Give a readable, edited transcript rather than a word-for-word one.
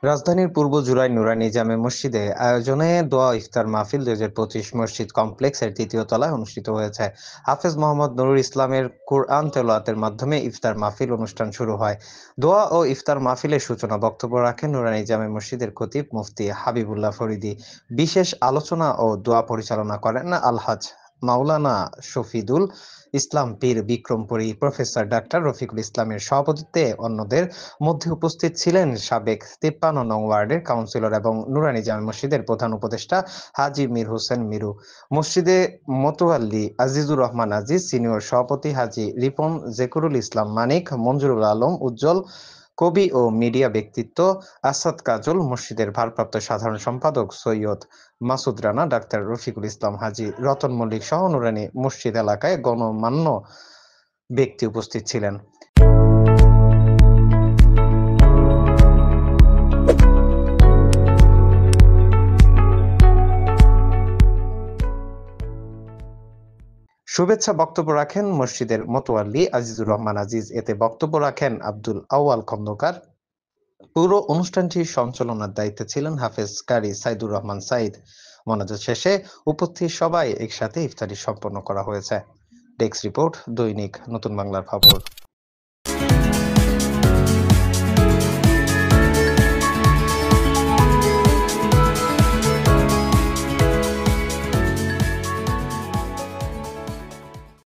রাজধানীর পূর্ব জুরাইন নুরানী জামে মসজিদে আয়োজনে দোয়া ইফতার মাহফিল ২০২৫ মসজিদ কমপ্লেক্সের তৃতীয় তলায় অনুষ্ঠিত হয়েছে। হাফেজ মোহাম্মদ নুরুল ইসলামের কুরআন তেলাওয়াতের মাধ্যমে ইফতার মাহফিল অনুষ্ঠান শুরু হয়। দোয়া ও ইফতার মাহফিলের সূচনা বক্তব্য রাখেন নুরানী জামে মসজিদের খতিব মুফতি হাবিবুল্লাহ ফরিদী। বিশেষ আলোচনা ও দোয়া পরিচালনা করেন আলহাজ মাওলানা শফিদুল ইসলাম পীর বিক্রমপুরী, প্রফেসর ডাক্তার রফিকুল ইসলামের সভাপতিত্বে অন্যদের মধ্যে উপস্থিত ছিলেন সাবেক ৫৩ নং ওয়ার্ডের কাউন্সিলর এবং নুরানী জামে মসজিদের প্রধান উপদেষ্টা হাজী মীর হোসেন মিরু। মসজিদে মোতোয়াল্লি আজিজুর রহমান আজিজ, সিনিয়র সভাপতি হাজী রিপন জেকুরুল ইসলাম মানিক, মঞ্জুরুল আলম উজ্জ্বল, কবি ও মিডিয়া ব্যক্তিত্ব আসাদ কাজল, মসজিদের ভারপ্রাপ্ত সাধারণ সম্পাদক সৈয়দ মাসুদ রানা, ডাক্তার রফিকুল ইসলাম হাজী, রতন মল্লিক সহ নুরানী মসজিদ এলাকায় গণমান্য ব্যক্তি উপস্থিত ছিলেন। শুভেচ্ছা বক্তব্য রাখেন মসজিদের মোতোয়াল্লি আজিজুর রহমান আজিজ। এতে বক্তব্য রাখেন আব্দুল আউয়াল খন্দকার। পুরো অনুষ্ঠানটির সঞ্চালনার দায়িত্বে ছিলেন হাফেজ কারি সাইদুর রহমান সাইদ। মোনাজাত শেষে উপস্থিত সবাই একসাথে ইফতারি সম্পন্ন করা হয়েছে। ডেস্ক রিপোর্ট, দৈনিক নতুন বাংলার খবর।